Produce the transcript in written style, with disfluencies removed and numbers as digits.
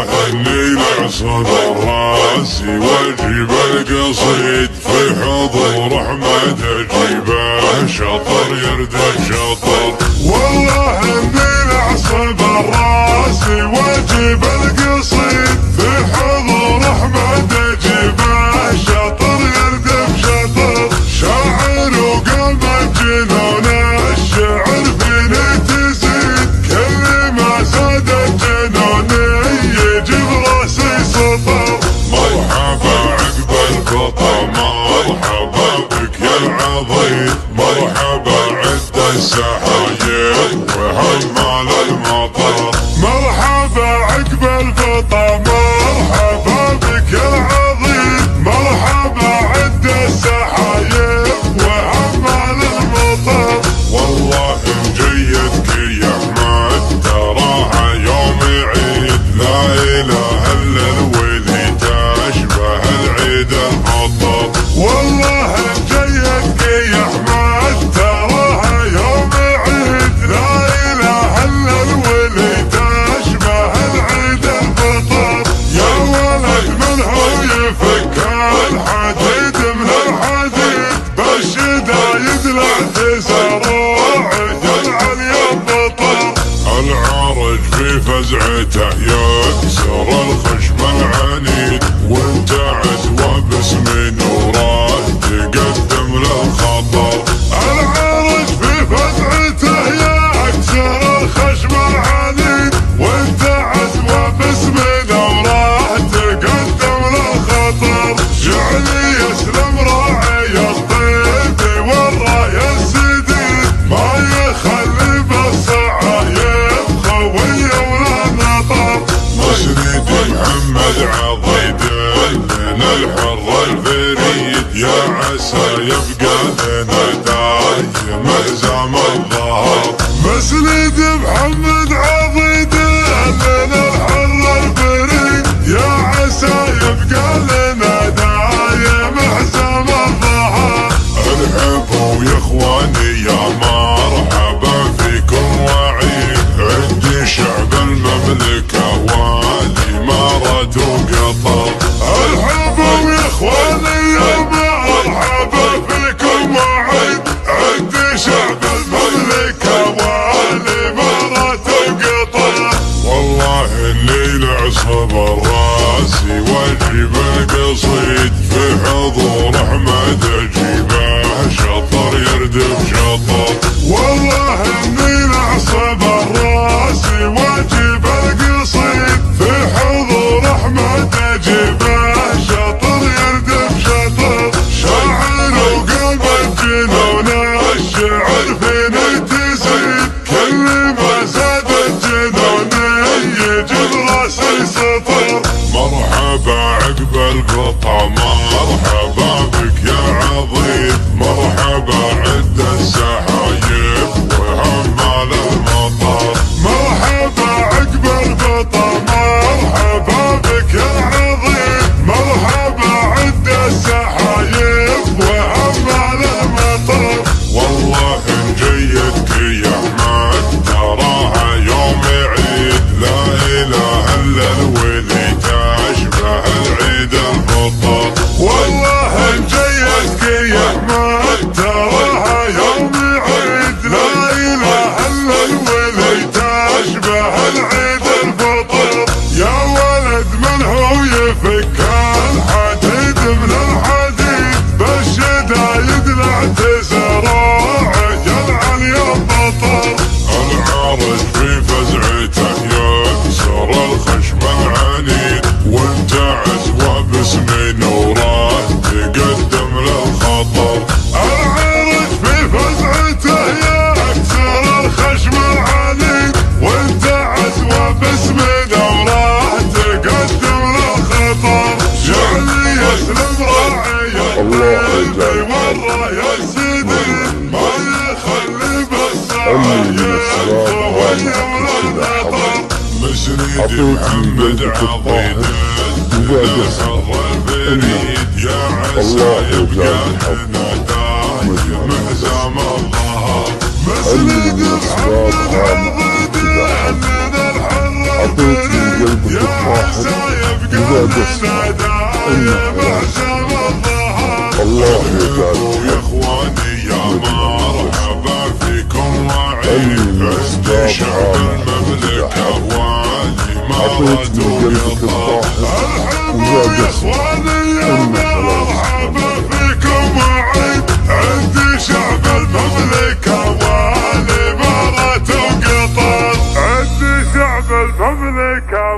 والله اني لعصب راسي واجيب القصيد في حضور احمد اجيبه شطر يرد شطر. والله اني لعصب راسي واجيب القصيد في حضور احمد اجيبه شطر يرد شطر. شاعر وقلب الجنون الشعر فيني تزيد كل ما زاد الجنون يجيب راسي سطر. مرحبا عقب الفطر مرحبا بك يا العظيم مرحبا عد السحايب وهمال المطر. مرحبا عقب الفطر مرحبا بك يا العظيم مرحبا عد السحايب وهمال المطر. والله مجيدك يا احمد تراها يوم عيد لا اله الا الولي تشبه العيد الفطر. والله مجيدك يا احمد تراها يوم عيد لا اله الا الولي تشبه العيد الفطر. يا ولد من هو يفك الحديد من الحديد بالشدايد الاعتزار العارج في فزعته يكسر الخشم العنيد وانت عزوه باسم نوره تقدم للخطر. العارج في فزعته يكسر الخشم العنيد وانت عزوه باسم نوره تقدم للخطر. جعلي يسلم راعي الطيب والرايه السديد ما يخلي بالصعايب خويه ولا نطر. مسند محمد عضيد من الحر الفريد يا عسى يبقى لنا دايم هزام الظهر. مسند محمد عضيد من الحر الفريد يا عسى يبقى لنا دايم هزام الظهر. الحبوا يا اخواني يا مرحبا فيكم وعيد عندي شعب المملكة والإمارات وقطر. الحبوا يا اخواني يا مرحبا فيكم وعيد عندي شعب المملكة والإمارات وقطر. والله اني لعصب راسي واجيب القصيد في حضور احمد اجيبه شطر يردف شطر. والله اني لعصب راسي واجيب القصيد في حضور احمد اجيبه شطر يردف شطر. شاعر وقلب الجنون الشعر فيني تزيد كل ما زاد الجنون يجيب راسي سطر. مرحبا عقب الفطر مرحبا بك يا عظيم مرحبا عد السحايب وهمال المطر. مرحبا عقب الفطر مرحبا بك يا عظيم مرحبا عد السحايب وهمال المطر. والله مجيدك يا احمد تراها يوم عيد لا اله الا الولي تشبه العيد الفطر. والله مجيدك يا احمد تراها يوم عيد لا اله الا الولي تشبه العيد الفطر. يا ولد من هو يفك الحديد من الحديد بالشدايد الاعتزار العليا البطر. العارج في فزعته يكسر الخشم العنيد وانت عزوه باسم نوره تقدم للخطر. العارج في فزعته يكسر الخشم العنيد وانت عزوه باسم نوره تقدم للخطر. جعلي يسلم راعي الطيب والرايه السديد ما يخلي بالصعايب خويه ولا نطر. مسند محمد عضيد من الحر الفريد يا عسى يبقى لنا دايم هزام الظهر. مسند محمد عضيد من الحر الفريد قلبك الطاهر وزاد اسمع الله يجعل يا اخواني يا مرحبا فيكم وعيد عز شعب المملكة والي عطيت من قلبك الطاهر وزاد اسمع مرحبا فيكم وعيد عز شعب المملكة والامارات وقطر عز شعب المملكة